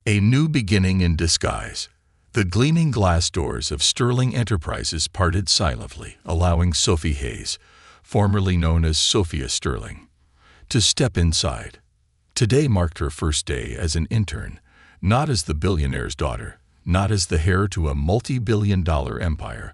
A new beginning in disguise. The gleaming glass doors of Sterling Enterprises parted silently, allowing Sophie Hayes, formerly known as Sophia Sterling, to step inside. Today marked her first day as an intern, not as the billionaire's daughter, not as the heir to a multi-billion-dollar empire,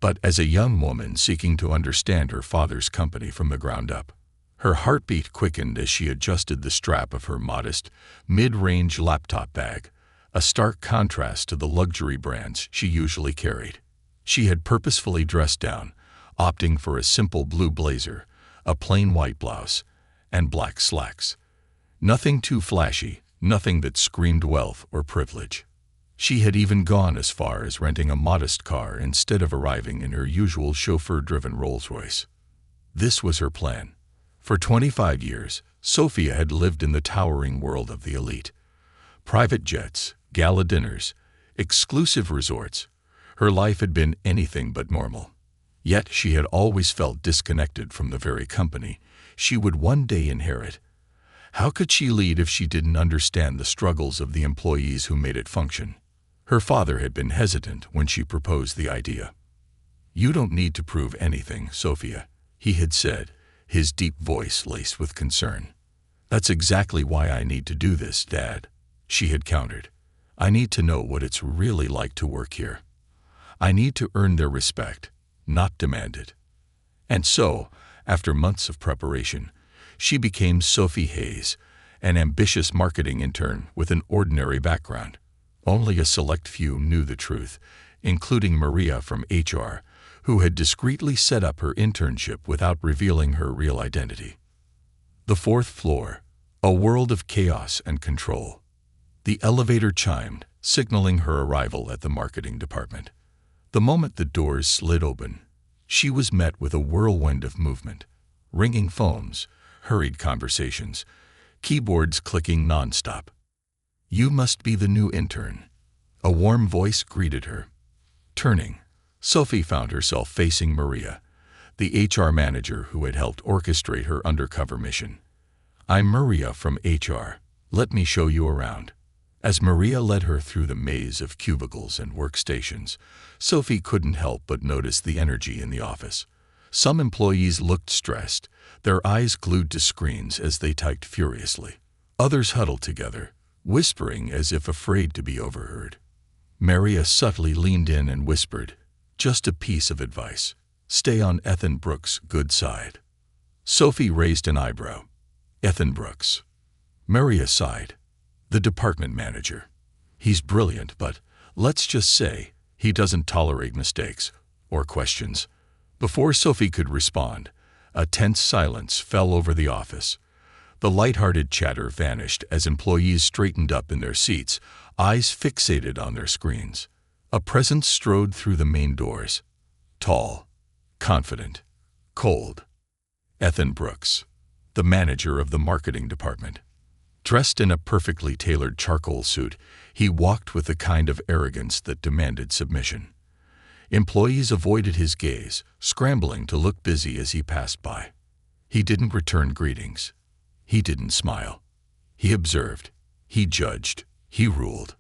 but as a young woman seeking to understand her father's company from the ground up. Her heartbeat quickened as she adjusted the strap of her modest, mid-range laptop bag, a stark contrast to the luxury brands she usually carried. She had purposefully dressed down, opting for a simple blue blazer, a plain white blouse, and black slacks. Nothing too flashy, nothing that screamed wealth or privilege. She had even gone as far as renting a modest car instead of arriving in her usual chauffeur-driven Rolls-Royce. This was her plan. For 25 years, Sophia had lived in the towering world of the elite. Private jets, gala dinners, exclusive resorts. Her life had been anything but normal. Yet she had always felt disconnected from the very company she would one day inherit. How could she lead if she didn't understand the struggles of the employees who made it function? Her father had been hesitant when she proposed the idea. "You don't need to prove anything, Sophia," he had said, his deep voice laced with concern. "That's exactly why I need to do this, Dad," she had countered. "I need to know what it's really like to work here. I need to earn their respect, not demand it." And so, after months of preparation, she became Sophie Hayes, an ambitious marketing intern with an ordinary background. Only a select few knew the truth, including Maria from HR, who had discreetly set up her internship without revealing her real identity. The fourth floor, a world of chaos and control. The elevator chimed, signaling her arrival at the marketing department. The moment the doors slid open, she was met with a whirlwind of movement, ringing phones, hurried conversations, keyboards clicking nonstop. "You must be the new intern," a warm voice greeted her. Turning, Sophie found herself facing Maria, the HR manager who had helped orchestrate her undercover mission. "I'm Maria from HR. Let me show you around." As Maria led her through the maze of cubicles and workstations, Sophie couldn't help but notice the energy in the office. Some employees looked stressed, their eyes glued to screens as they typed furiously. Others huddled together, whispering as if afraid to be overheard. Maria subtly leaned in and whispered, "Just a piece of advice. Stay on Ethan Brooks' good side." Sophie raised an eyebrow. "Ethan Brooks?" Maria sighed. "The department manager. He's brilliant, but let's just say he doesn't tolerate mistakes or questions." Before Sophie could respond, a tense silence fell over the office. The light-hearted chatter vanished as employees straightened up in their seats, eyes fixated on their screens. A presence strode through the main doors. Tall, confident, cold. Ethan Brooks, the manager of the marketing department. Dressed in a perfectly tailored charcoal suit, he walked with the kind of arrogance that demanded submission. Employees avoided his gaze, scrambling to look busy as he passed by. He didn't return greetings. He didn't smile. He observed. He judged. He ruled.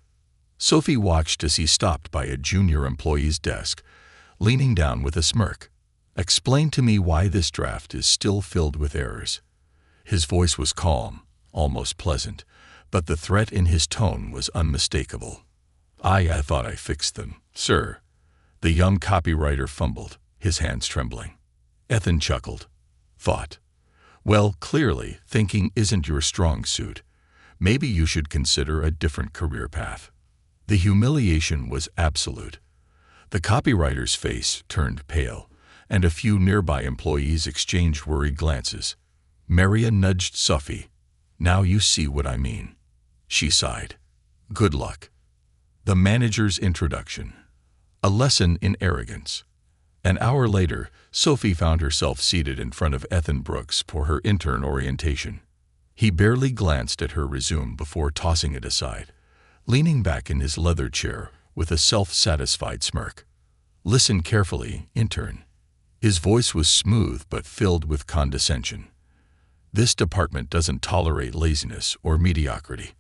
Sophie watched as he stopped by a junior employee's desk, leaning down with a smirk. "Explain to me why this draft is still filled with errors." His voice was calm, almost pleasant, but the threat in his tone was unmistakable. I thought I fixed them, sir." The young copywriter fumbled, his hands trembling. Ethan chuckled. "Thought? Well, clearly, thinking isn't your strong suit. Maybe you should consider a different career path." The humiliation was absolute. The copywriter's face turned pale, and a few nearby employees exchanged worried glances. Maria nudged Sophie. "Now you see what I mean." She sighed. "Good luck." The manager's introduction. A lesson in arrogance. An hour later, Sophie found herself seated in front of Ethan Brooks for her intern orientation. He barely glanced at her resume before tossing it aside, leaning back in his leather chair with a self-satisfied smirk. "Listen carefully, intern." His voice was smooth but filled with condescension. "This department doesn't tolerate laziness or mediocrity.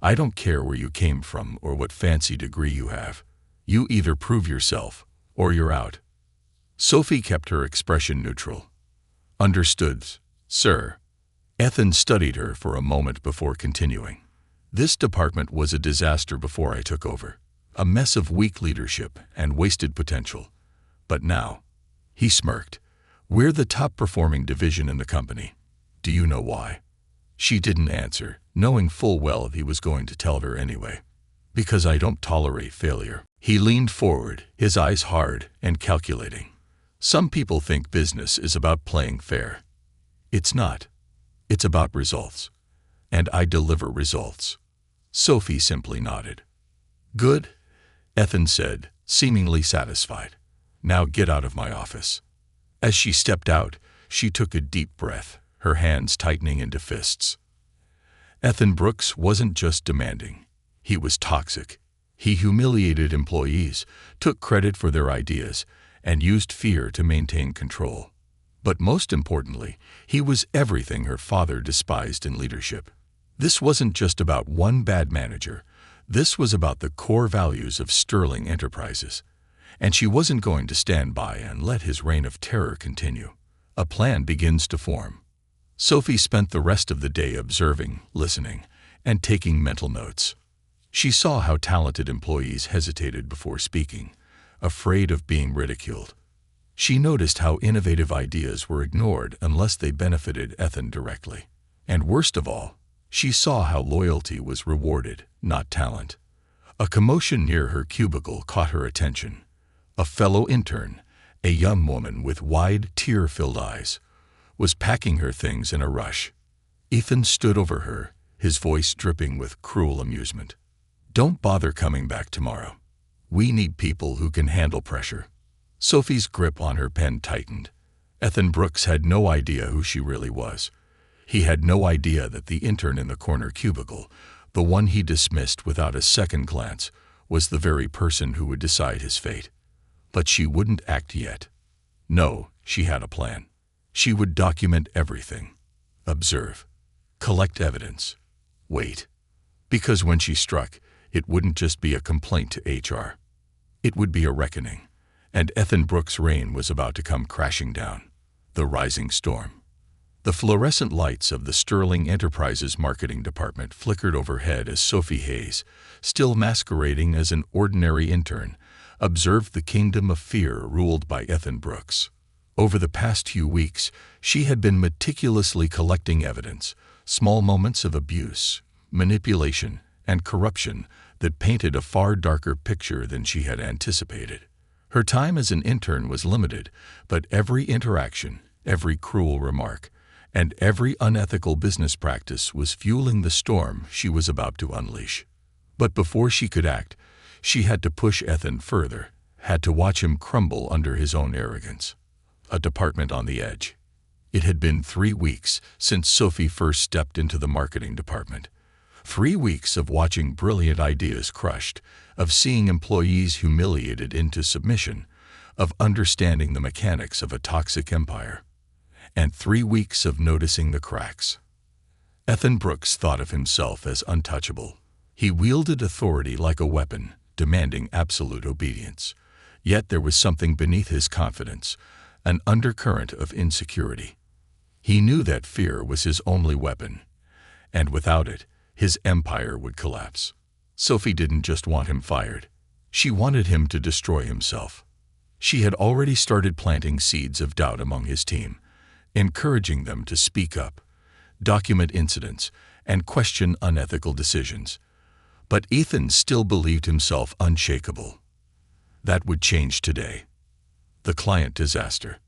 I don't care where you came from or what fancy degree you have. You either prove yourself or you're out." Sophie kept her expression neutral. "Understood, sir." Ethan studied her for a moment before continuing. "This department was a disaster before I took over. A mess of weak leadership and wasted potential. But now," he smirked, "we're the top-performing division in the company. Do you know why?" She didn't answer, knowing full well he was going to tell her anyway. "Because I don't tolerate failure." He leaned forward, his eyes hard and calculating. "Some people think business is about playing fair. It's not. It's about results. And I deliver results." Sophie simply nodded. "Good," Ethan said, seemingly satisfied. "Now get out of my office." As she stepped out, she took a deep breath, her hands tightening into fists. Ethan Brooks wasn't just demanding. He was toxic. He humiliated employees, took credit for their ideas, and used fear to maintain control. But most importantly, he was everything her father despised in leadership. This wasn't just about one bad manager. This was about the core values of Sterling Enterprises. And she wasn't going to stand by and let his reign of terror continue. A plan begins to form. Sophie spent the rest of the day observing, listening, and taking mental notes. She saw how talented employees hesitated before speaking, afraid of being ridiculed. She noticed how innovative ideas were ignored unless they benefited Ethan directly. And worst of all, she saw how loyalty was rewarded, not talent. A commotion near her cubicle caught her attention. A fellow intern, a young woman with wide, tear-filled eyes, was packing her things in a rush. Ethan stood over her, his voice dripping with cruel amusement. "Don't bother coming back tomorrow. We need people who can handle pressure." Sophie's grip on her pen tightened. Ethan Brooks had no idea who she really was. He had no idea that the intern in the corner cubicle, the one he dismissed without a second glance, was the very person who would decide his fate. But she wouldn't act yet. No, she had a plan. She would document everything. Observe. Collect evidence. Wait. Because when she struck, it wouldn't just be a complaint to HR. It would be a reckoning. And Ethan Brooks' reign was about to come crashing down. The rising storm. The fluorescent lights of the Sterling Enterprises marketing department flickered overhead as Sophie Hayes, still masquerading as an ordinary intern, observed the kingdom of fear ruled by Ethan Brooks. Over the past few weeks, she had been meticulously collecting evidence, small moments of abuse, manipulation, and corruption that painted a far darker picture than she had anticipated. Her time as an intern was limited, but every interaction, every cruel remark, and every unethical business practice was fueling the storm she was about to unleash. But before she could act, she had to push Ethan further, had to watch him crumble under his own arrogance. A department on the edge. It had been 3 weeks since Sophie first stepped into the marketing department. 3 weeks of watching brilliant ideas crushed, of seeing employees humiliated into submission, of understanding the mechanics of a toxic empire. And 3 weeks of noticing the cracks. Ethan Brooks thought of himself as untouchable. He wielded authority like a weapon, demanding absolute obedience. Yet there was something beneath his confidence, an undercurrent of insecurity. He knew that fear was his only weapon, and without it, his empire would collapse. Sophie didn't just want him fired. She wanted him to destroy himself. She had already started planting seeds of doubt among his team, encouraging them to speak up, document incidents, and question unethical decisions. But Ethan still believed himself unshakable. That would change today. The client disaster.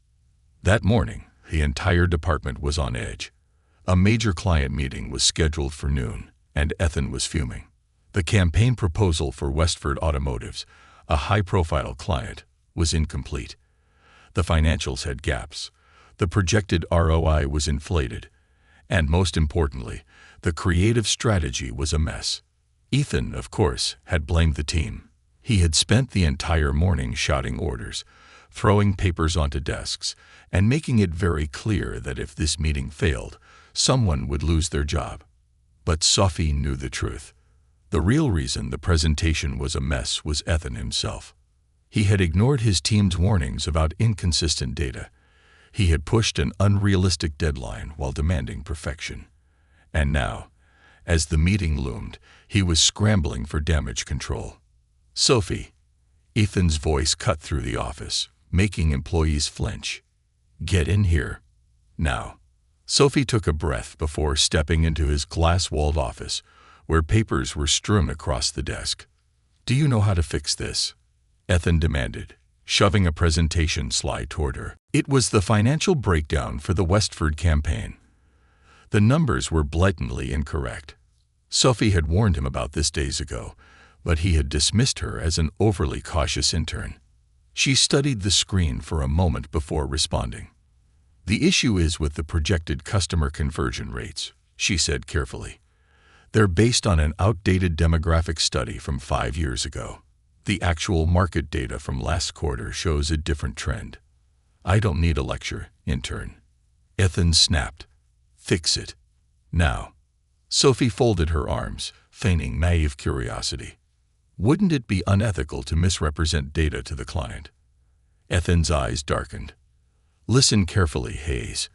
That morning, the entire department was on edge. A major client meeting was scheduled for noon, and Ethan was fuming. The campaign proposal for Westford Automotives, a high-profile client, was incomplete. The financials had gaps. The projected ROI was inflated. And most importantly, the creative strategy was a mess. Ethan, of course, had blamed the team. He had spent the entire morning shouting orders, throwing papers onto desks, and making it very clear that if this meeting failed, someone would lose their job. But Sophie knew the truth. The real reason the presentation was a mess was Ethan himself. He had ignored his team's warnings about inconsistent data. He had pushed an unrealistic deadline while demanding perfection. And now, as the meeting loomed, he was scrambling for damage control. "Sophie," Ethan's voice cut through the office, making employees flinch. "Get in here. Now." Sophie took a breath before stepping into his glass-walled office, where papers were strewn across the desk. "Do you know how to fix this?" Ethan demanded, shoving a presentation slide toward her. It was the financial breakdown for the Westford campaign. The numbers were blatantly incorrect. Sophie had warned him about this days ago, but he had dismissed her as an overly cautious intern. She studied the screen for a moment before responding. "The issue is with the projected customer conversion rates," she said carefully. "They're based on an outdated demographic study from 5 years ago. The actual market data from last quarter shows a different trend." "I don't need a lecture, intern." Ethan snapped. "Fix it. Now." Sophie folded her arms, feigning naive curiosity. "Wouldn't it be unethical to misrepresent data to the client?" Ethan's eyes darkened. "Listen carefully, Hayes.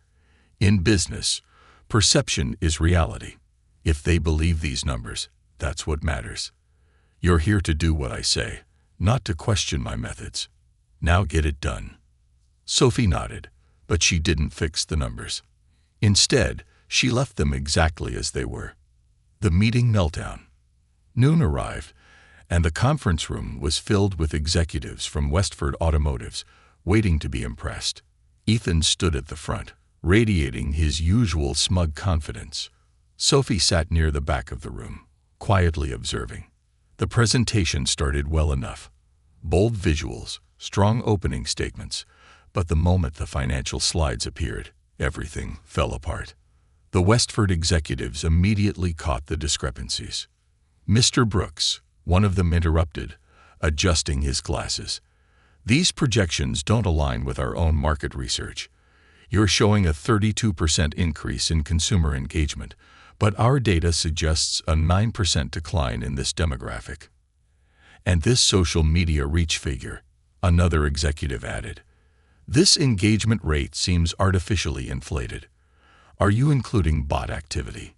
In business, perception is reality. If they believe these numbers, that's what matters. You're here to do what I say, not to question my methods. Now get it done." Sophie nodded, but she didn't fix the numbers. Instead, she left them exactly as they were. The meeting meltdown. Noon arrived, and the conference room was filled with executives from Westford Automotives, waiting to be impressed. Ethan stood at the front, radiating his usual smug confidence. Sophie sat near the back of the room, quietly observing. The presentation started well enough. Bold visuals, strong opening statements, but the moment the financial slides appeared, everything fell apart. The Westford executives immediately caught the discrepancies. "Mr. Brooks," one of them interrupted, adjusting his glasses. "These projections don't align with our own market research. You're showing a 32% increase in consumer engagement, but our data suggests a 9% decline in this demographic. And this social media reach figure," another executive added. "This engagement rate seems artificially inflated. Are you including bot activity?"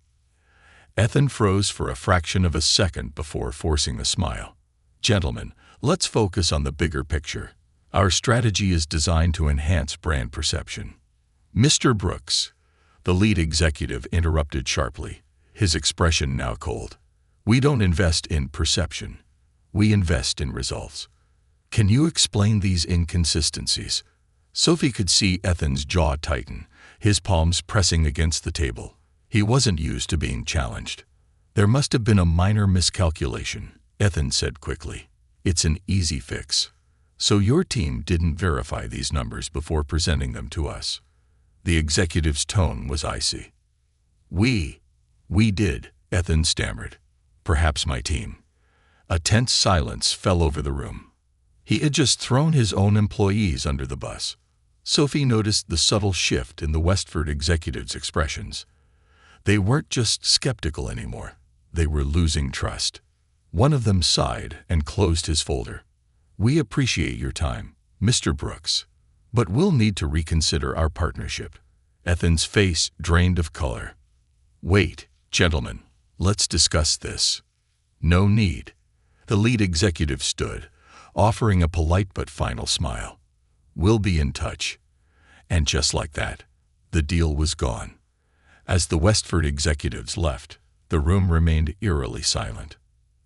Ethan froze for a fraction of a second before forcing a smile. "Gentlemen, let's focus on the bigger picture. Our strategy is designed to enhance brand perception." "Mr. Brooks," the lead executive interrupted sharply, his expression now cold. "We don't invest in perception. We invest in results. Can you explain these inconsistencies?" Sophie could see Ethan's jaw tighten, his palms pressing against the table. He wasn't used to being challenged. "There must have been a minor miscalculation," Ethan said quickly. "It's an easy fix. So your team didn't verify these numbers before presenting them to us." The executive's tone was icy. We did," Ethan stammered. "Perhaps my team." A tense silence fell over the room. He had just thrown his own employees under the bus. Sophie noticed the subtle shift in the Westford executives' expressions. They weren't just skeptical anymore. They were losing trust. One of them sighed and closed his folder. "We appreciate your time, Mr. Brooks, but we'll need to reconsider our partnership." Ethan's face drained of color. "Wait, gentlemen, let's discuss this." "No need." The lead executive stood, offering a polite but final smile. "We'll be in touch." And just like that, the deal was gone. As the Westford executives left, the room remained eerily silent.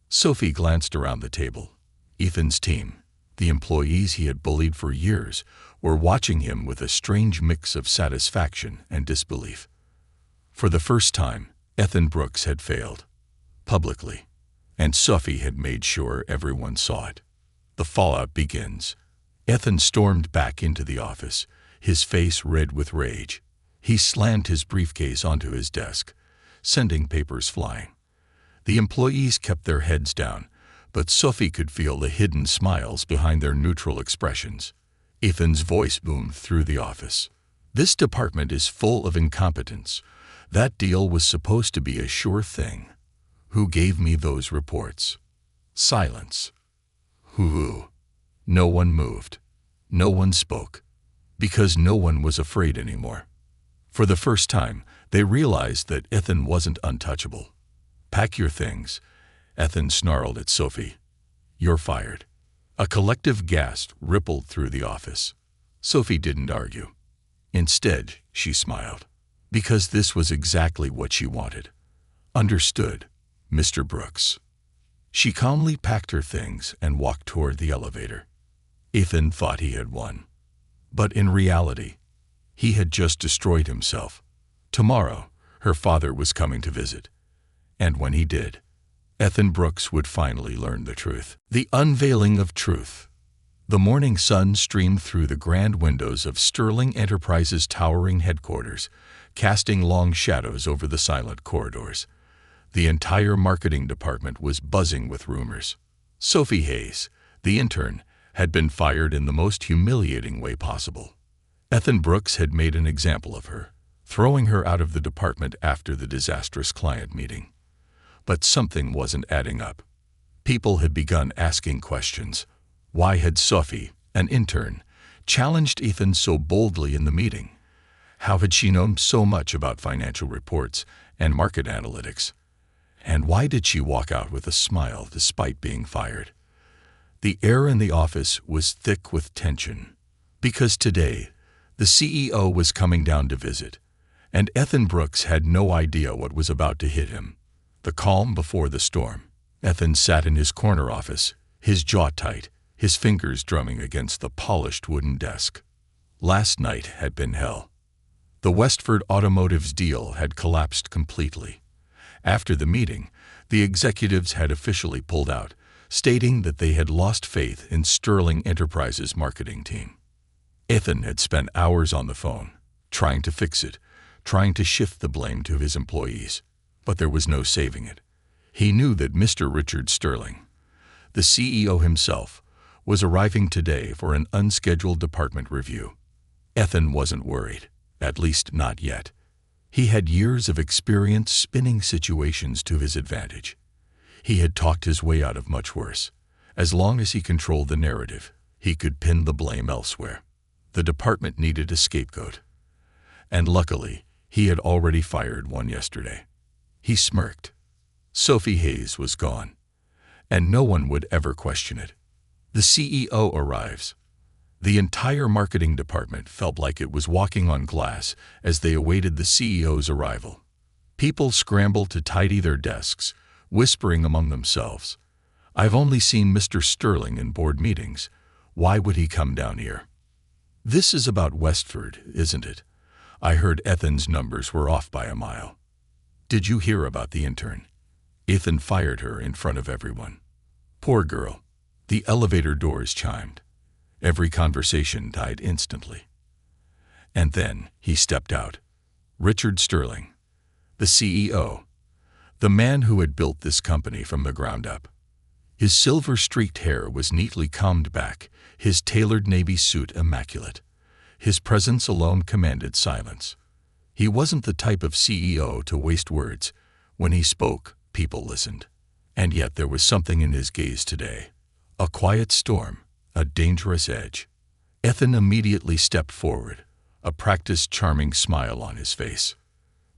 Sophie glanced around the table. Ethan's team, the employees he had bullied for years, were watching him with a strange mix of satisfaction and disbelief. For the first time, Ethan Brooks had failed. Publicly. And Sophie had made sure everyone saw it. The fallout begins. Ethan stormed back into the office, his face red with rage. He slammed his briefcase onto his desk, sending papers flying. The employees kept their heads down, but Sophie could feel the hidden smiles behind their neutral expressions. Ethan's voice boomed through the office. "This department is full of incompetence. That deal was supposed to be a sure thing. Who gave me those reports? Silence. Who? No one moved. No one spoke. Because no one was afraid anymore. For the first time, they realized that Ethan wasn't untouchable. Pack your things, Ethan snarled at Sophie. You're fired. A collective gasp rippled through the office. Sophie didn't argue. Instead, she smiled. Because this was exactly what she wanted. Understood, Mr. Brooks. She calmly packed her things and walked toward the elevator. Ethan thought he had won. But in reality, he had just destroyed himself. Tomorrow, her father was coming to visit. And when he did, Ethan Brooks would finally learn the truth. The unveiling of truth. The morning sun streamed through the grand windows of Sterling Enterprises' towering headquarters, casting long shadows over the silent corridors. The entire marketing department was buzzing with rumors. Sophie Hayes, the intern, had been fired in the most humiliating way possible. Ethan Brooks had made an example of her, throwing her out of the department after the disastrous client meeting. But something wasn't adding up. People had begun asking questions. Why had Sophie, an intern, challenged Ethan so boldly in the meeting? How had she known so much about financial reports and market analytics? And why did she walk out with a smile despite being fired? The air in the office was thick with tension. Because today, the CEO was coming down to visit, and Ethan Brooks had no idea what was about to hit him. The calm before the storm. Ethan sat in his corner office, his jaw tight, his fingers drumming against the polished wooden desk. Last night had been hell. The Westford Automotive's deal had collapsed completely. After the meeting, the executives had officially pulled out, stating that they had lost faith in Sterling Enterprises' marketing team. Ethan had spent hours on the phone, trying to fix it, trying to shift the blame to his employees, but there was no saving it. He knew that Mr. Richard Sterling, the CEO himself, was arriving today for an unscheduled department review. Ethan wasn't worried, at least not yet. He had years of experience spinning situations to his advantage. He had talked his way out of much worse. As long as he controlled the narrative, he could pin the blame elsewhere. The department needed a scapegoat. And luckily, he had already fired one yesterday. He smirked. Sophie Hayes was gone, and no one would ever question it. The CEO arrives. The entire marketing department felt like it was walking on glass as they awaited the CEO's arrival. People scrambled to tidy their desks, whispering among themselves, "I've only seen Mr. Sterling in board meetings. Why would he come down here?" "This is about Westford, isn't it? I heard Ethan's numbers were off by a mile." "Did you hear about the intern? Ethan fired her in front of everyone." Poor girl. The elevator doors chimed. Every conversation died instantly. And then he stepped out. Richard Sterling, the CEO, the man who had built this company from the ground up. His silver-streaked hair was neatly combed back, his tailored navy suit immaculate. His presence alone commanded silence. He wasn't the type of CEO to waste words. When he spoke, people listened. And yet there was something in his gaze today. A quiet storm, a dangerous edge. Ethan immediately stepped forward, a practiced charming smile on his face.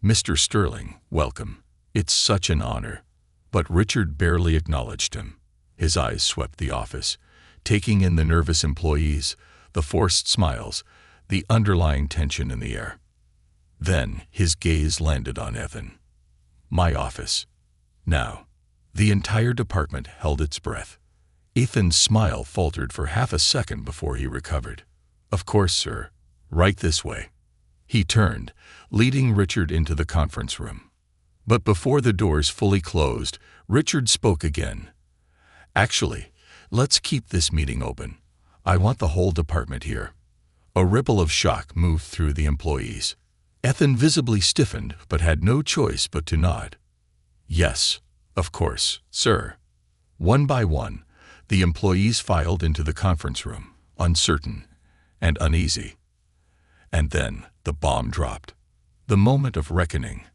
"Mr. Sterling, welcome. It's such an honor." But Richard barely acknowledged him. His eyes swept the office, taking in the nervous employees, the forced smiles, the underlying tension in the air. Then his gaze landed on Ethan. "My office. Now." The entire department held its breath. Ethan's smile faltered for half a second before he recovered. "Of course, sir. Right this way." He turned, leading Richard into the conference room. But before the doors fully closed, Richard spoke again. "Actually, let's keep this meeting open. I want the whole department here." A ripple of shock moved through the employees. Ethan visibly stiffened but had no choice but to nod. "Yes, of course, sir." One by one, the employees filed into the conference room, uncertain and uneasy. And then the bomb dropped. The moment of reckoning.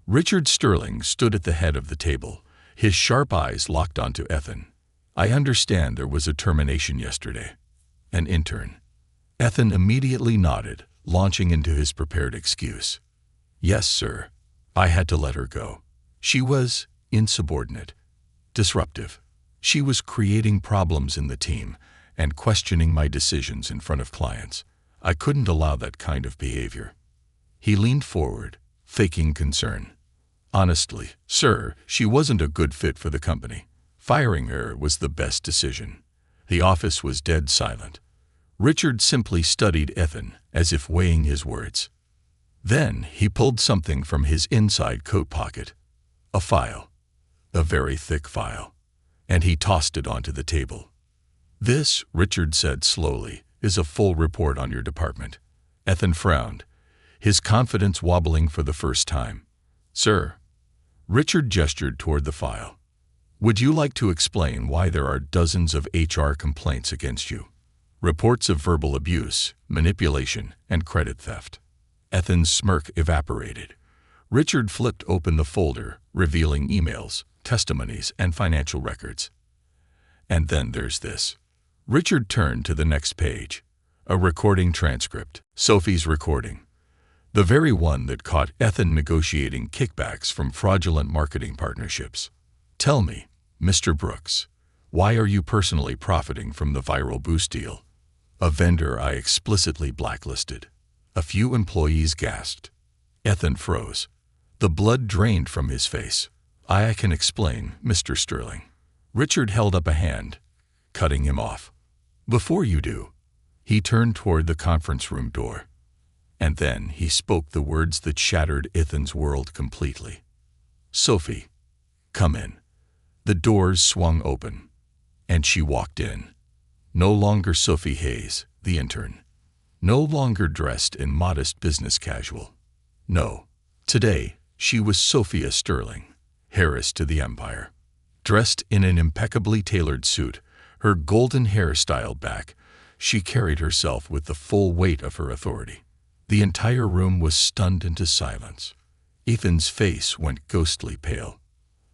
Richard Sterling stood at the head of the table, His sharp eyes locked onto Ethan. I understand there was a termination yesterday. An intern. Ethan immediately nodded, launching into his prepared excuse. Yes, sir. I had to let her go. She was insubordinate, disruptive. She was creating problems in the team and questioning my decisions in front of clients. I couldn't allow that kind of behavior. He leaned forward, faking concern. Honestly, sir, she wasn't a good fit for the company. Firing her was the best decision. The office was dead silent. Richard simply studied Ethan as if weighing his words. Then he pulled something from his inside coat pocket. A file. A very thick file. And he tossed it onto the table. This, Richard said slowly, is a full report on your department. Ethan frowned, his confidence wobbling for the first time. Sir. Richard gestured toward the file. Would you like to explain why there are dozens of HR complaints against you? Reports of verbal abuse, manipulation, and credit theft. Ethan's smirk evaporated. Richard flipped open the folder, revealing emails, testimonies, and financial records. And then there's this. Richard turned to the next page. A recording transcript. Sophie's recording. The very one that caught Ethan negotiating kickbacks from fraudulent marketing partnerships. Tell me, Mr. Brooks, why are you personally profiting from the viral boost deal? A vendor I explicitly blacklisted. A few employees gasped. Ethan froze. The blood drained from his face. I can explain, Mr. Sterling. Richard held up a hand, cutting him off. Before you do, he turned toward the conference room door. And then he spoke the words that shattered Ethan's world completely. Sophie, come in. The doors swung open, and she walked in. No longer Sophie Hayes, the intern. No longer dressed in modest business casual. No, today she was Sophia Sterling, heiress to the empire. Dressed in an impeccably tailored suit, her golden hair styled back, she carried herself with the full weight of her authority. The entire room was stunned into silence. Ethan's face went ghostly pale.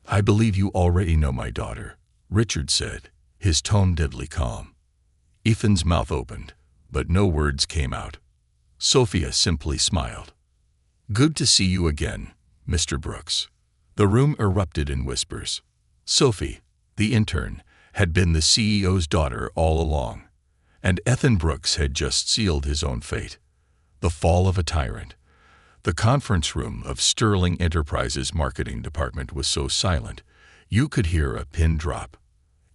I believe you already know my daughter, Richard said, his tone deadly calm. Ethan's mouth opened, but no words came out. Sophia simply smiled. Good to see you again, Mr. Brooks. The room erupted in whispers. Sophie, the intern, had been the CEO's daughter all along, and Ethan Brooks had just sealed his own fate. The fall of a tyrant. The conference room of Sterling Enterprises' marketing department was so silent, you could hear a pin drop.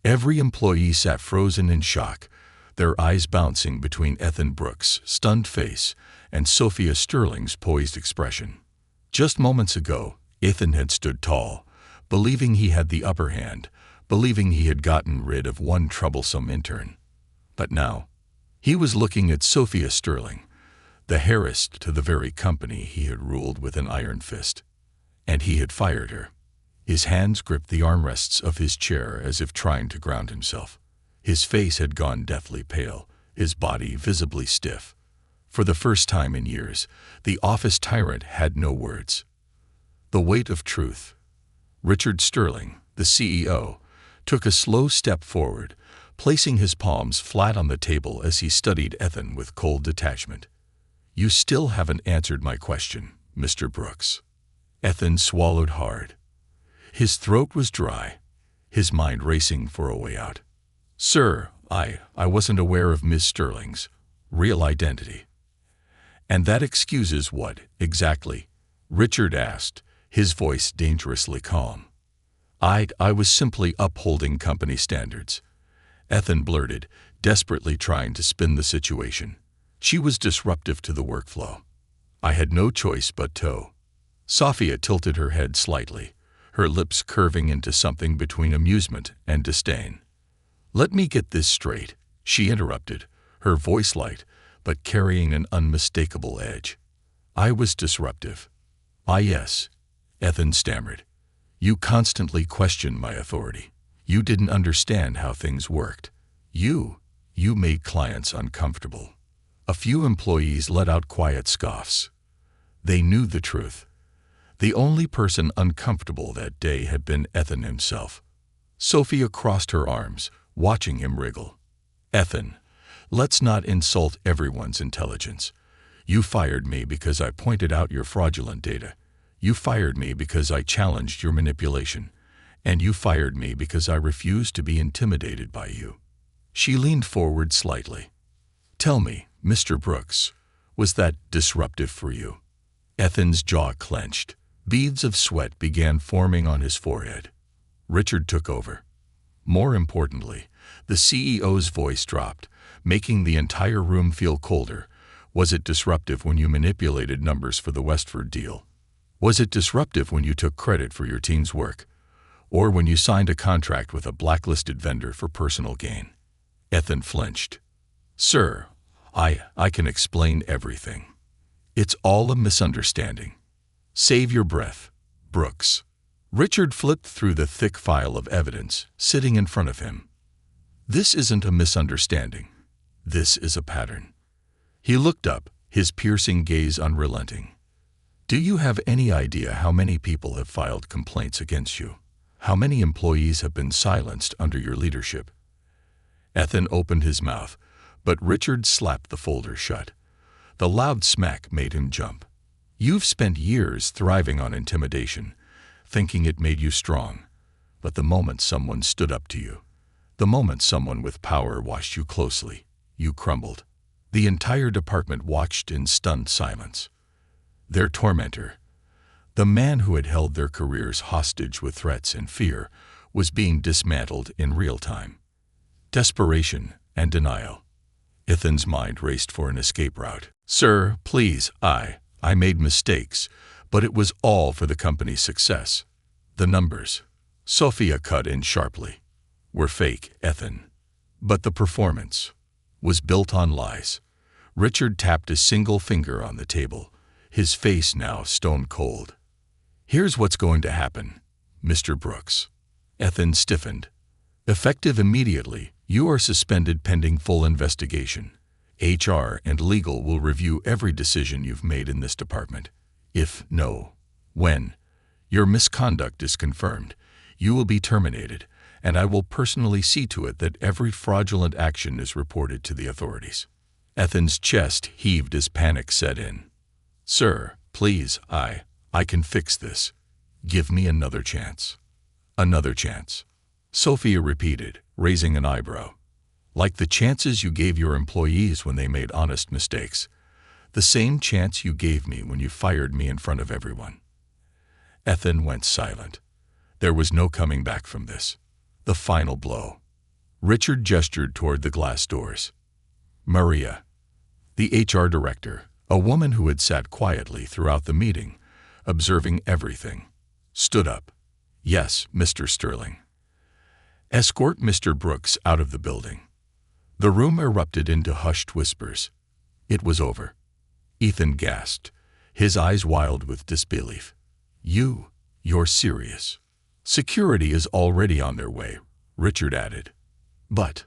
Every employee sat frozen in shock, their eyes bouncing between Ethan Brooks' stunned face and Sophia Sterling's poised expression. Just moments ago, Ethan had stood tall, believing he had the upper hand, believing he had gotten rid of one troublesome intern. But now, he was looking at Sophia Sterling, the heiress to the very company he had ruled with an iron fist. And he had fired her. His hands gripped the armrests of his chair as if trying to ground himself. His face had gone deathly pale, his body visibly stiff. For the first time in years, the office tyrant had no words. The weight of truth. Richard Sterling, the CEO, took a slow step forward, placing his palms flat on the table as he studied Ethan with cold detachment. You still haven't answered my question, Mr. Brooks. Ethan swallowed hard. His throat was dry, his mind racing for a way out. Sir, I wasn't aware of Miss Sterling's real identity. And that excuses what, exactly? Richard asked, his voice dangerously calm. I was simply upholding company standards. Ethan blurted, desperately trying to spin the situation. She was disruptive to the workflow. I had no choice but to. Sophia tilted her head slightly, her lips curving into something between amusement and disdain. Let me get this straight, she interrupted, her voice light, but carrying an unmistakable edge. I was disruptive. Ah, yes, Ethan stammered. You constantly questioned my authority. You didn't understand how things worked. You made clients uncomfortable. A few employees let out quiet scoffs. They knew the truth. The only person uncomfortable that day had been Ethan himself. Sophia crossed her arms, watching him wriggle. Ethan, let's not insult everyone's intelligence. You fired me because I pointed out your fraudulent data. You fired me because I challenged your manipulation. And you fired me because I refused to be intimidated by you. She leaned forward slightly. Tell me, Mr. Brooks, was that disruptive for you? Ethan's jaw clenched. Beads of sweat began forming on his forehead. Richard took over. More importantly, the CEO's voice dropped, making the entire room feel colder. Was it disruptive when you manipulated numbers for the Westford deal? Was it disruptive when you took credit for your team's work? Or when you signed a contract with a blacklisted vendor for personal gain? Ethan flinched. Sir, I can explain everything. It's all a misunderstanding. Save your breath, Brooks. Richard flipped through the thick file of evidence sitting in front of him. This isn't a misunderstanding. This is a pattern. He looked up, his piercing gaze unrelenting. Do you have any idea how many people have filed complaints against you? How many employees have been silenced under your leadership? Ethan opened his mouth, but Richard slapped the folder shut. The loud smack made him jump. You've spent years thriving on intimidation, thinking it made you strong. But the moment someone stood up to you, the moment someone with power watched you closely, you crumbled. The entire department watched in stunned silence. Their tormentor, the man who had held their careers hostage with threats and fear, was being dismantled in real time. Desperation and denial. Ethan's mind raced for an escape route. Sir, please, I made mistakes, but it was all for the company's success. The numbers, Sophia cut in sharply, were fake, Ethan. But the performance was built on lies. Richard tapped a single finger on the table, his face now stone cold. Here's what's going to happen, Mr. Brooks. Ethan stiffened. Effective immediately, you are suspended pending full investigation. HR and legal will review every decision you've made in this department. When your misconduct is confirmed, you will be terminated, and I will personally see to it that every fraudulent action is reported to the authorities. Ethan's chest heaved as panic set in. Sir, please, I can fix this. Give me another chance. Another chance. Sophia repeated, raising an eyebrow. Like the chances you gave your employees when they made honest mistakes. The same chance you gave me when you fired me in front of everyone. Ethan went silent. There was no coming back from this. The final blow. Richard gestured toward the glass doors. Maria, the HR director, a woman who had sat quietly throughout the meeting, observing everything, stood up. Yes, Mr. Sterling. Escort Mr. Brooks out of the building. The room erupted into hushed whispers. It was over. Ethan gasped, his eyes wild with disbelief. You're serious. Security is already on their way, Richard added. But,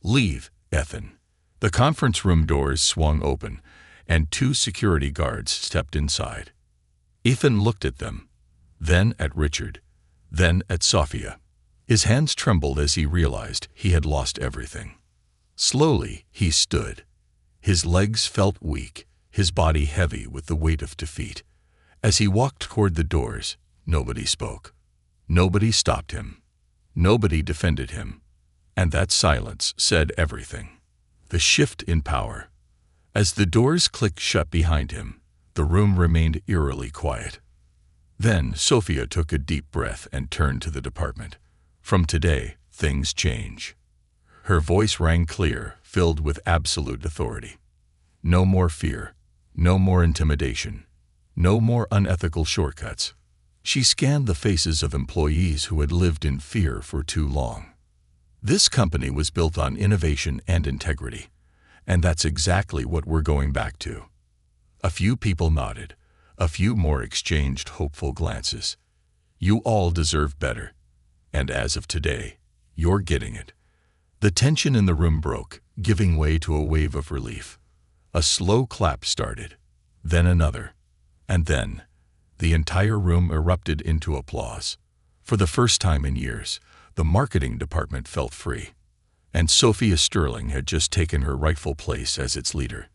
leave, Ethan. The conference room doors swung open, and 2 security guards stepped inside. Ethan looked at them, then at Richard, then at Sophia. His hands trembled as he realized he had lost everything. Slowly, he stood. His legs felt weak, his body heavy with the weight of defeat. As he walked toward the doors, nobody spoke. Nobody stopped him. Nobody defended him. And that silence said everything. The shift in power. As the doors clicked shut behind him, the room remained eerily quiet. Then Sophia took a deep breath and turned to the department. From today, things change. Her voice rang clear, filled with absolute authority. No more fear, no more intimidation, no more unethical shortcuts. She scanned the faces of employees who had lived in fear for too long. This company was built on innovation and integrity, and that's exactly what we're going back to. A few people nodded, a few more exchanged hopeful glances. You all deserve better, and as of today, you're getting it. The tension in the room broke, giving way to a wave of relief. A slow clap started, then another, and then The entire room erupted into applause. For the first time in years, the marketing department felt free, and Sophia Sterling had just taken her rightful place as its leader.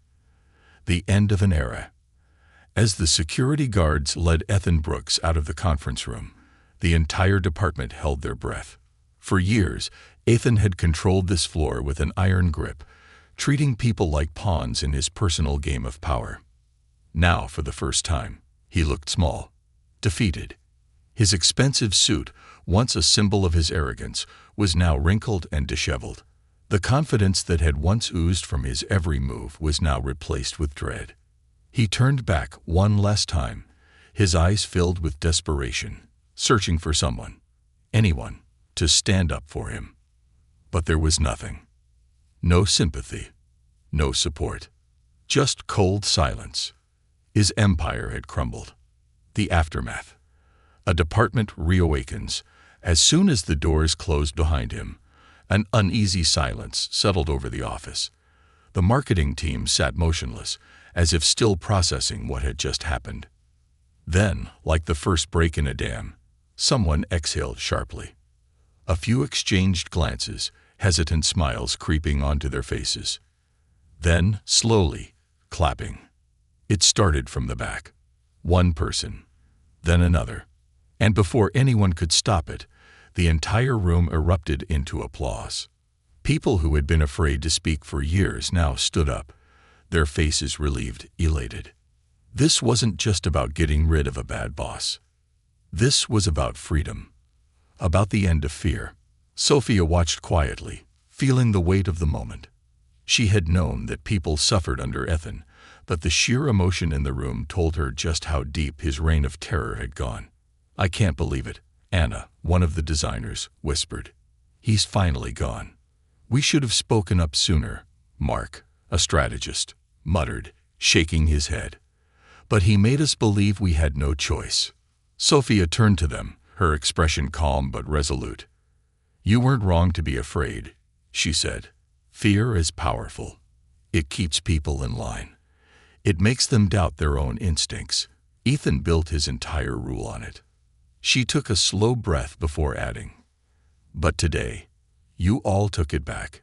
The end of an era. As the security guards led Ethan Brooks out of the conference room, the entire department held their breath. For years, Ethan had controlled this floor with an iron grip, treating people like pawns in his personal game of power. Now, for the first time, he looked small, defeated. His expensive suit, once a symbol of his arrogance, was now wrinkled and disheveled. The confidence that had once oozed from his every move was now replaced with dread. He turned back one last time, his eyes filled with desperation, searching for someone, anyone, to stand up for him. But there was nothing. No sympathy, no support, just cold silence. His empire had crumbled. The aftermath. A department reawakens. As soon as the doors closed behind him, an uneasy silence settled over the office. The marketing team sat motionless, as if still processing what had just happened. Then, like the first break in a dam, someone exhaled sharply. A few exchanged glances, hesitant smiles creeping onto their faces. Then, slowly, clapping. It started from the back. One person, then another. And before anyone could stop it, the entire room erupted into applause. People who had been afraid to speak for years now stood up, their faces relieved, elated. This wasn't just about getting rid of a bad boss. This was about freedom, about the end of fear. Sophia watched quietly, feeling the weight of the moment. She had known that people suffered under Ethan, but the sheer emotion in the room told her just how deep his reign of terror had gone. "I can't believe it," Anna, one of the designers, whispered. "He's finally gone." "We should have spoken up sooner," Mark, a strategist, muttered, shaking his head. "But he made us believe we had no choice." Sophia turned to them, her expression calm but resolute. "You weren't wrong to be afraid," she said. "Fear is powerful. It keeps people in line. It makes them doubt their own instincts. Ethan built his entire rule on it." She took a slow breath before adding, "But today, you all took it back.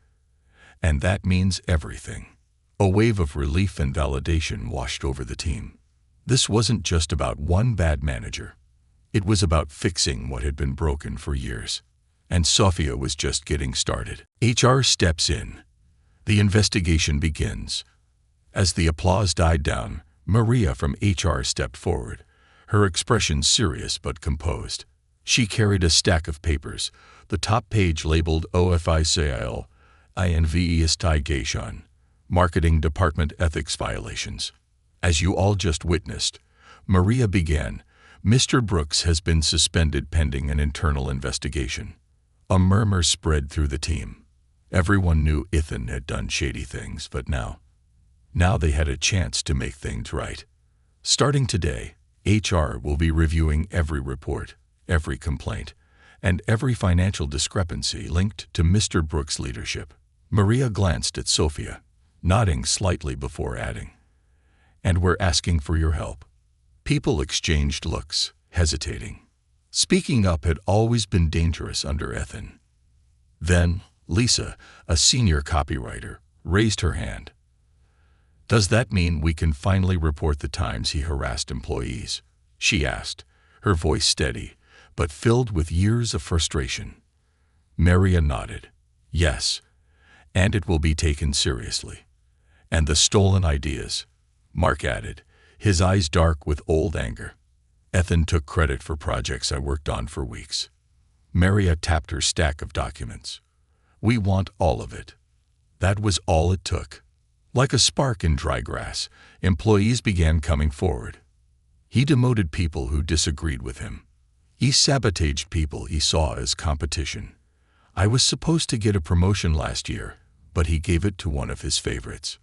And that means everything." A wave of relief and validation washed over the team. This wasn't just about one bad manager. It was about fixing what had been broken for years. And Sophia was just getting started. HR steps in. The investigation begins. As the applause died down, Maria from HR stepped forward, her expression serious but composed. She carried a stack of papers, the top page labeled OFICIL, investigation, Marketing Department Ethics Violations. As you all just witnessed, Maria began, "Mr. Brooks has been suspended pending an internal investigation." A murmur spread through the team. Everyone knew Ethan had done shady things, but now they had a chance to make things right. Starting today, HR will be reviewing every report, every complaint, and every financial discrepancy linked to Mr. Brooks' leadership. Maria glanced at Sophia, nodding slightly before adding, "And we're asking for your help." People exchanged looks, hesitating. Speaking up had always been dangerous under Ethan. Then, Lisa, a senior copywriter, raised her hand. "Does that mean we can finally report the times he harassed employees?" she asked, her voice steady, but filled with years of frustration. Maria nodded. "Yes, and it will be taken seriously." "And the stolen ideas," Mark added, his eyes dark with old anger. "Ethan took credit for projects I worked on for weeks." Maria tapped her stack of documents. "We want all of it." That was all it took. Like a spark in dry grass, employees began coming forward. He demoted people who disagreed with him. He sabotaged people he saw as competition. "I was supposed to get a promotion last year, but he gave it to one of his favorites.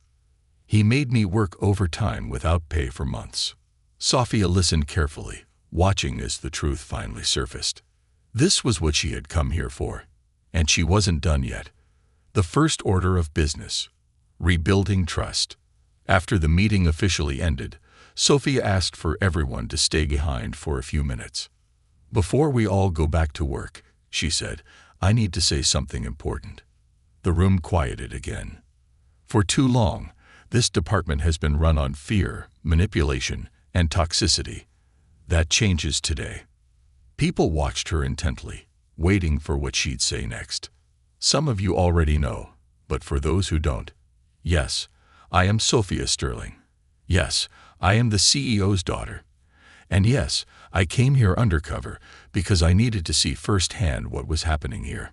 He made me work overtime without pay for months." Sophia listened carefully, watching as the truth finally surfaced. This was what she had come here for. And she wasn't done yet. The first order of business: rebuilding trust. After the meeting officially ended, Sophia asked for everyone to stay behind for a few minutes. "Before we all go back to work," she said, "I need to say something important." The room quieted again. For too long, this department has been run on fear, manipulation, and toxicity. That changes today. People watched her intently, waiting for what she'd say next. "Some of you already know, but for those who don't, yes, I am Sophia Sterling. Yes, I am the CEO's daughter. And yes, I came here undercover because I needed to see firsthand what was happening here."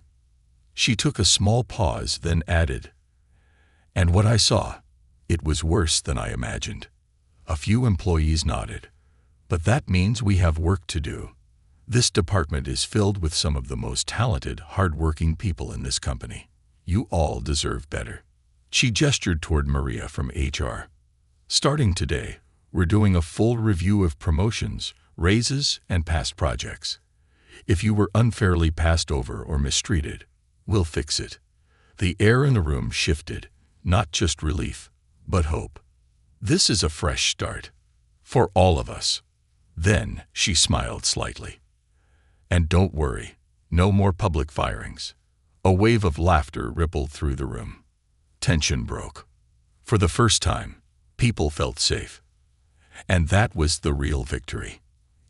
She took a small pause, then added, "And what I saw, it was worse than I imagined." A few employees nodded. "But that means we have work to do. This department is filled with some of the most talented, hard-working people in this company. You all deserve better." She gestured toward Maria from HR. "Starting today, we're doing a full review of promotions, raises, and past projects. If you were unfairly passed over or mistreated, we'll fix it." The air in the room shifted, not just relief, but hope. This is a fresh start. For all of us. Then she smiled slightly. "And don't worry, no more public firings." A wave of laughter rippled through the room. Tension broke. For the first time, people felt safe. And that was the real victory.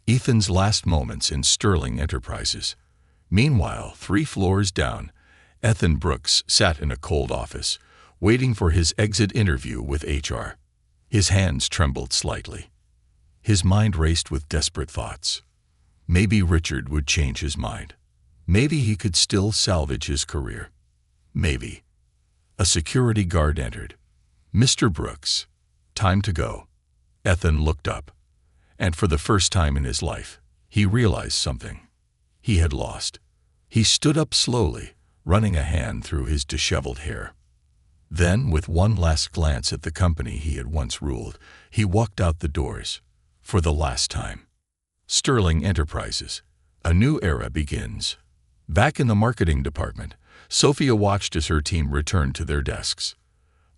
Ethan's last moments in Sterling Enterprises. Meanwhile, 3 floors down, Ethan Brooks sat in a cold office, waiting for his exit interview with HR. His hands trembled slightly. His mind raced with desperate thoughts. Maybe Richard would change his mind. Maybe he could still salvage his career. Maybe. A security guard entered. "Mr. Brooks, time to go." Ethan looked up, and for the first time in his life, he realized something. He had lost. He stood up slowly, running a hand through his disheveled hair. Then, with one last glance at the company he had once ruled, he walked out the doors, for the last time. Sterling Enterprises. A new era begins. Back in the marketing department, Sophia watched as her team returned to their desks.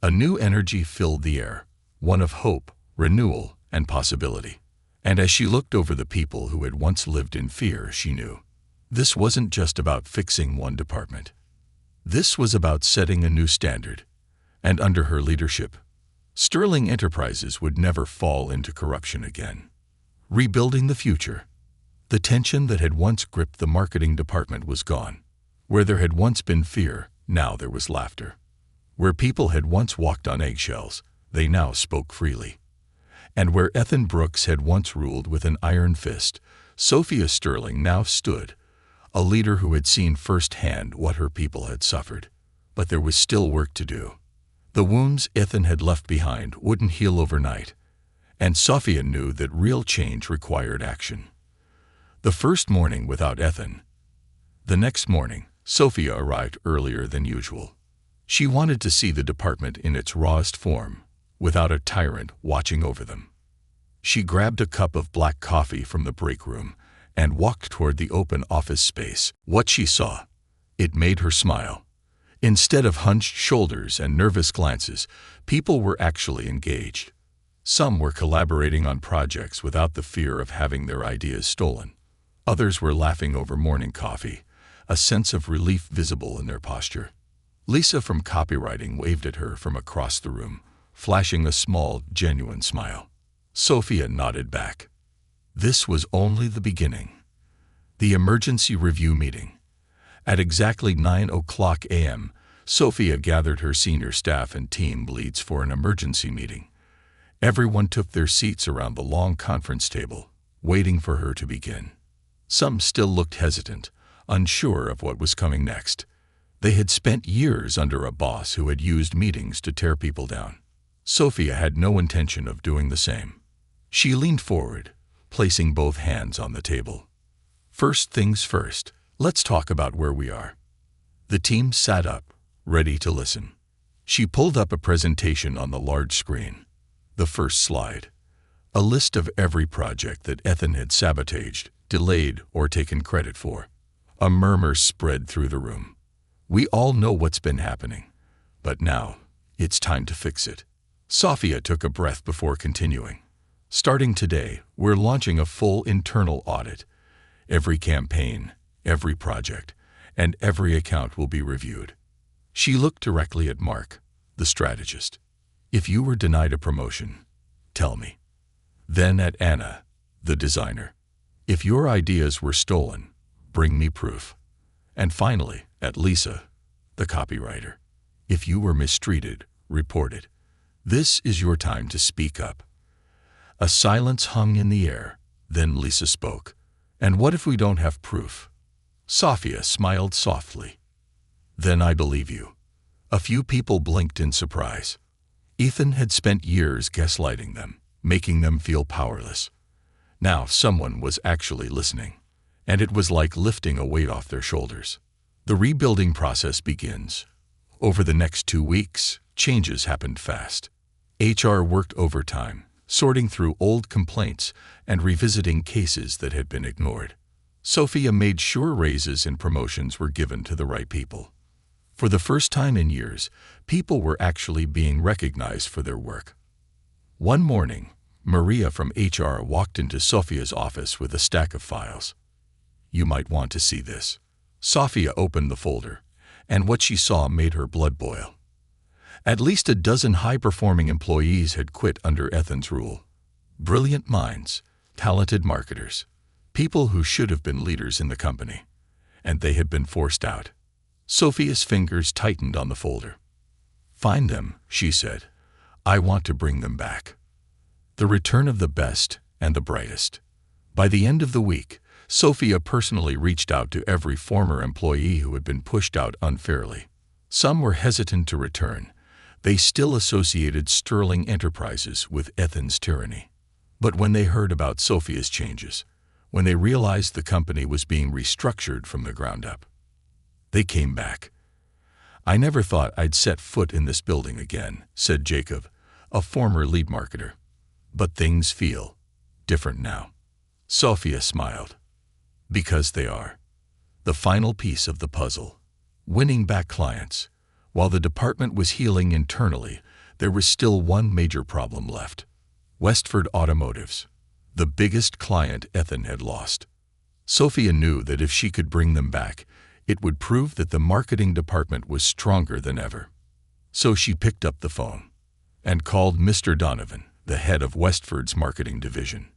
A new energy filled the air, one of hope, renewal, and possibility. And as she looked over the people who had once lived in fear, she knew this wasn't just about fixing one department. This was about setting a new standard. And under her leadership, Sterling Enterprises would never fall into corruption again. Rebuilding the future. The tension that had once gripped the marketing department was gone. Where there had once been fear, now there was laughter. Where people had once walked on eggshells, they now spoke freely. And where Ethan Brooks had once ruled with an iron fist, Sophia Sterling now stood, a leader who had seen firsthand what her people had suffered. But there was still work to do. The wounds Ethan had left behind wouldn't heal overnight, and Sophia knew that real change required action. The first morning without Ethan. The next morning, Sophia arrived earlier than usual. She wanted to see the department in its rawest form, without a tyrant watching over them. She grabbed a cup of black coffee from the break room and walked toward the open office space. What she saw, it made her smile. Instead of hunched shoulders and nervous glances, people were actually engaged. Some were collaborating on projects without the fear of having their ideas stolen. Others were laughing over morning coffee, a sense of relief visible in their posture. Lisa from copywriting waved at her from across the room, flashing a small, genuine smile. Sophia nodded back. This was only the beginning. The emergency review meeting. At exactly 9:00 a.m., Sophia gathered her senior staff and team leads for an emergency meeting. Everyone took their seats around the long conference table, waiting for her to begin. Some still looked hesitant, unsure of what was coming next. They had spent years under a boss who had used meetings to tear people down. Sophia had no intention of doing the same. She leaned forward, placing both hands on the table. "First things first, let's talk about where we are." The team sat up, ready to listen. She pulled up a presentation on the large screen. The first slide. A list of every project that Ethan had sabotaged, delayed, or taken credit for. A murmur spread through the room. We all know what's been happening, but now it's time to fix it. Sophia took a breath before continuing. Starting today, we're launching a full internal audit. Every campaign, every project, and every account will be reviewed. She looked directly at Mark, the strategist. If you were denied a promotion, tell me. Then at Anna, the designer. If your ideas were stolen, bring me proof. And finally, at Lisa, the copywriter. If you were mistreated, report it. This is your time to speak up. A silence hung in the air. Then Lisa spoke. And what if we don't have proof? Sophia smiled softly. Then I believe you. A few people blinked in surprise. Ethan had spent years gaslighting them, making them feel powerless. Now someone was actually listening, and it was like lifting a weight off their shoulders. The rebuilding process begins. Over the next 2 weeks, changes happened fast. HR worked overtime, sorting through old complaints and revisiting cases that had been ignored. Sophia made sure raises and promotions were given to the right people. For the first time in years, people were actually being recognized for their work. One morning, Maria from HR walked into Sophia's office with a stack of files. You might want to see this. Sophia opened the folder, and what she saw made her blood boil. At least a dozen high-performing employees had quit under Ethan's rule. Brilliant minds, talented marketers, people who should have been leaders in the company, and they had been forced out. Sophia's fingers tightened on the folder. Find them, she said. I want to bring them back. The return of the best and the brightest. By the end of the week, Sophia personally reached out to every former employee who had been pushed out unfairly. Some were hesitant to return. They still associated Sterling Enterprises with Ethan's tyranny. But when they heard about Sophia's changes, when they realized the company was being restructured from the ground up, they came back. I never thought I'd set foot in this building again, said Jacob, a former lead marketer. But things feel different now. Sophia smiled. Because they are. The final piece of the puzzle. Winning back clients. While the department was healing internally, there was still one major problem left. Westford Automotives, the biggest client Ethan had lost. Sophia knew that if she could bring them back, it would prove that the marketing department was stronger than ever. So she picked up the phone and called Mr. Donovan, the head of Westford's marketing division.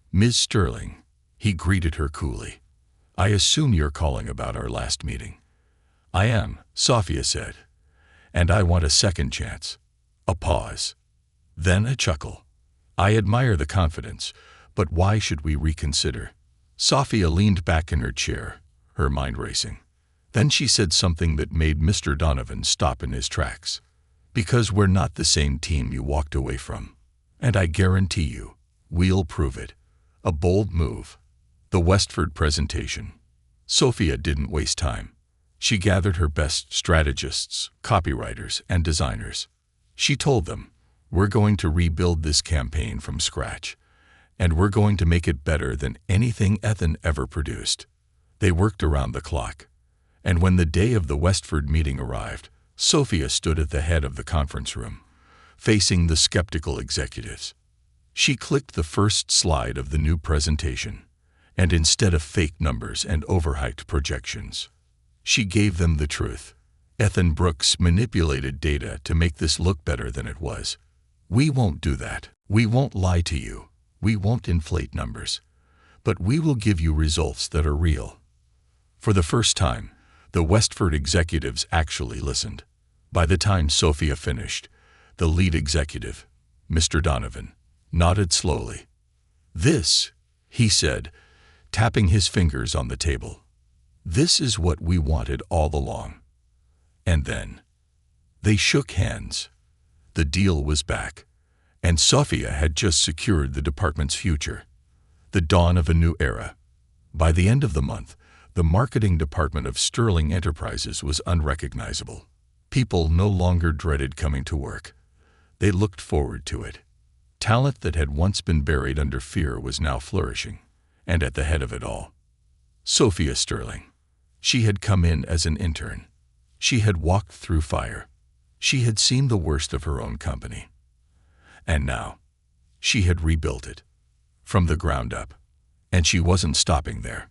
Ms. Sterling, he greeted her coolly. I assume you're calling about our last meeting. I am, Sophia said. And I want a second chance. A pause. Then a chuckle. I admire the confidence, but why should we reconsider? Sophia leaned back in her chair, her mind racing. Then she said something that made Mr. Donovan stop in his tracks. Because we're not the same team you walked away from. And I guarantee you, we'll prove it. A bold move. The Westford presentation. Sophia didn't waste time. She gathered her best strategists, copywriters, and designers. She told them, we're going to rebuild this campaign from scratch, and we're going to make it better than anything Ethan ever produced. They worked around the clock. And when the day of the Westford meeting arrived, Sophia stood at the head of the conference room, facing the skeptical executives. She clicked the first slide of the new presentation, and instead of fake numbers and overhyped projections, she gave them the truth. Ethan Brooks manipulated data to make this look better than it was. We won't do that. We won't lie to you. We won't inflate numbers. But we will give you results that are real. For the first time, the Westford executives actually listened. By the time Sophia finished, the lead executive, Mr. Donovan, nodded slowly. This, he said, tapping his fingers on the table. This is what we wanted all along. And then, they shook hands. The deal was back, and Sophia had just secured the department's future. The dawn of a new era. By the end of the month, the marketing department of Sterling Enterprises was unrecognizable. People no longer dreaded coming to work. They looked forward to it. Talent that had once been buried under fear was now flourishing, and at the head of it all, Sophia Sterling. She had come in as an intern. She had walked through fire. She had seen the worst of her own company. And now, she had rebuilt it. from the ground up. And she wasn't stopping there.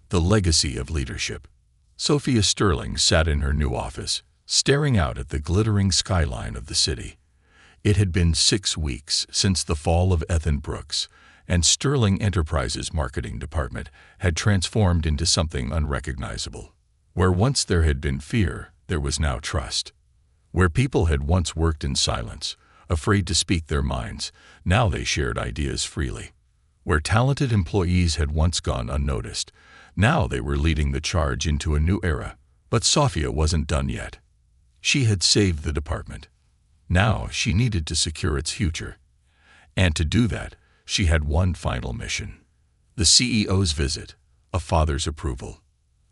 The legacy of leadership. Sophia Sterling sat in her new office, staring out at the glittering skyline of the city. It had been 6 weeks since the fall of Ethan Brooks, and Sterling Enterprises' marketing department had transformed into something unrecognizable. Where once there had been fear, there was now trust. Where people had once worked in silence, afraid to speak their minds, now they shared ideas freely. Where talented employees had once gone unnoticed, now they were leading the charge into a new era. But Sophia wasn't done yet. She had saved the department. Now she needed to secure its future. And to do that, she had one final mission. The CEO's visit, a father's approval.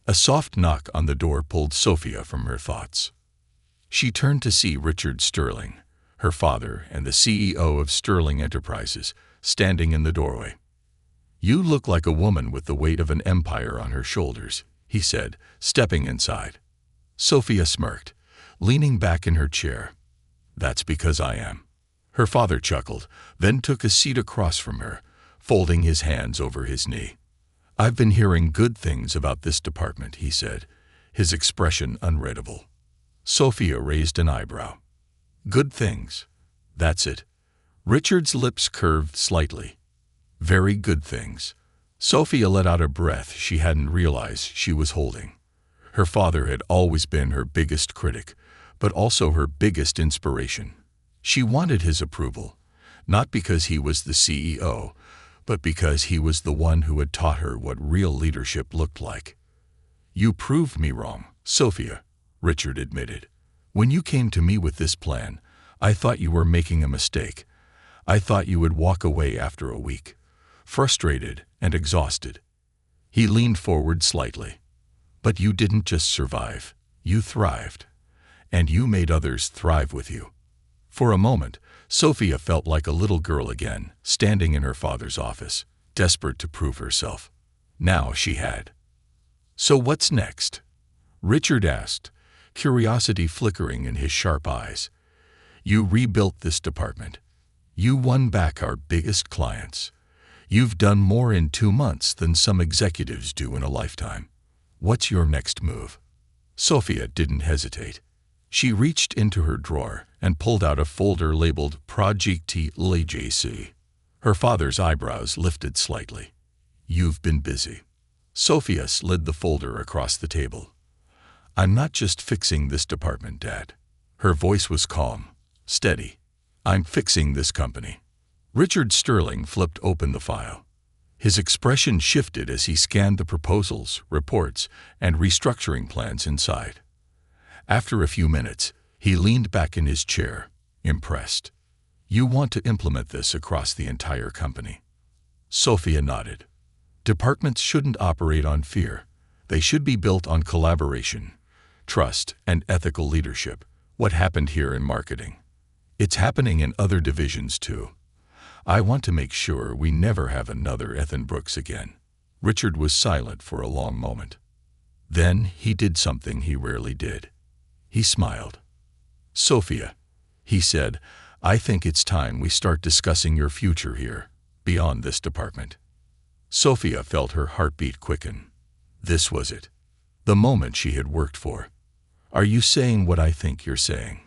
A soft knock on the door pulled Sophia from her thoughts. She turned to see Richard Sterling, her father and the CEO of Sterling Enterprises, standing in the doorway. "You look like a woman with the weight of an empire on her shoulders," he said, stepping inside. Sophia smirked, leaning back in her chair. "That's because I am." Her father chuckled, then took a seat across from her, folding his hands over his knee. "I've been hearing good things about this department," he said, his expression unreadable. Sophia raised an eyebrow. "Good things. That's it." Richard's lips curved slightly. "Very good things." Sophia let out a breath she hadn't realized she was holding. Her father had always been her biggest critic, but also her biggest inspiration. She wanted his approval, not because he was the CEO, but because he was the one who had taught her what real leadership looked like. "You proved me wrong, Sophia," Richard admitted. "When you came to me with this plan, I thought you were making a mistake. I thought you would walk away after a week, frustrated and exhausted." He leaned forward slightly. "But you didn't just survive, you thrived. And you made others thrive with you." For a moment, Sophia felt like a little girl again, standing in her father's office, desperate to prove herself. Now she had. "So what's next?" Richard asked, curiosity flickering in his sharp eyes. "You rebuilt this department. You won back our biggest clients. You've done more in 2 months than some executives do in a lifetime. What's your next move?" Sophia didn't hesitate. She reached into her drawer and pulled out a folder labeled Project LJC. Her father's eyebrows lifted slightly. "You've been busy." Sophia slid the folder across the table. "I'm not just fixing this department, Dad." Her voice was calm, steady. "I'm fixing this company." Richard Sterling flipped open the file. His expression shifted as he scanned the proposals, reports, and restructuring plans inside. After a few minutes, he leaned back in his chair, impressed. "You want to implement this across the entire company?" Sophia nodded. "Departments shouldn't operate on fear. They should be built on collaboration, trust, and ethical leadership. What happened here in marketing? It's happening in other divisions too. I want to make sure we never have another Ethan Brooks again." Richard was silent for a long moment. Then he did something he rarely did. He smiled. "Sophia," he said, "I think it's time we start discussing your future here, beyond this department." Sophia felt her heartbeat quicken. This was it. The moment she had worked for. "Are you saying what I think you're saying?"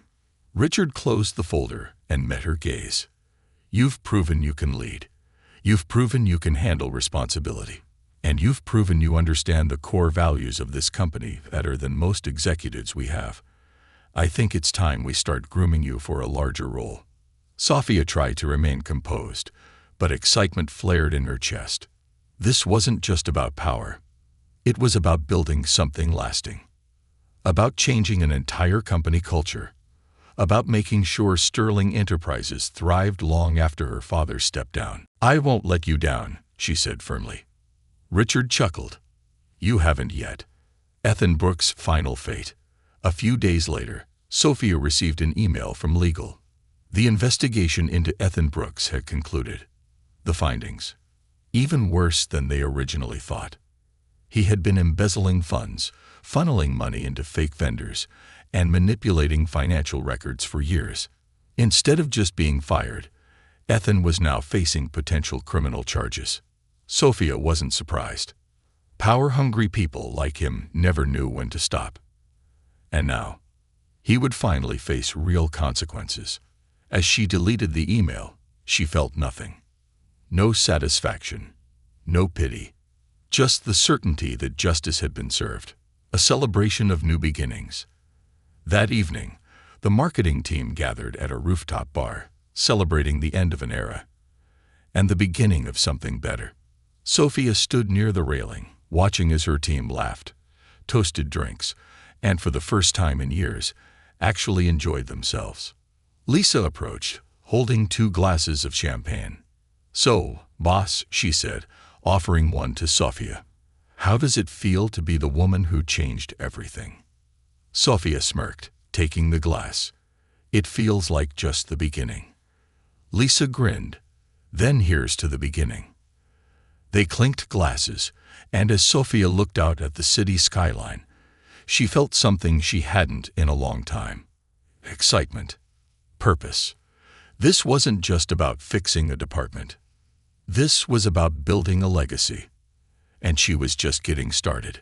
Richard closed the folder and met her gaze. "You've proven you can lead. You've proven you can handle responsibility. And you've proven you understand the core values of this company better than most executives we have. I think it's time we start grooming you for a larger role." Sophia tried to remain composed, but excitement flared in her chest. This wasn't just about power. It was about building something lasting. About changing an entire company culture. About making sure Sterling Enterprises thrived long after her father stepped down. "I won't let you down," she said firmly. Richard chuckled. "You haven't yet." Ethan Brooks' final fate. A few days later, Sophia received an email from legal. The investigation into Ethan Brooks had concluded. The findings. Even worse than they originally thought. He had been embezzling funds, funneling money into fake vendors, and manipulating financial records for years. Instead of just being fired, Ethan was now facing potential criminal charges. Sophia wasn't surprised. Power-hungry people like him never knew when to stop. And now, he would finally face real consequences. As she deleted the email, she felt nothing. No satisfaction, no pity, just the certainty that justice had been served, a celebration of new beginnings. That evening, the marketing team gathered at a rooftop bar, celebrating the end of an era and the beginning of something better. Sophia stood near the railing, watching as her team laughed, toasted drinks, and for the first time in years, actually enjoyed themselves. Lisa approached, holding 2 glasses of champagne. "So, boss," she said, offering one to Sophia, "how does it feel to be the woman who changed everything?" Sophia smirked, taking the glass. "It feels like just the beginning." Lisa grinned. "Then here's to the beginning." They clinked glasses, and as Sophia looked out at the city skyline, she felt something she hadn't in a long time. Excitement. Purpose. This wasn't just about fixing a department. This was about building a legacy. And she was just getting started.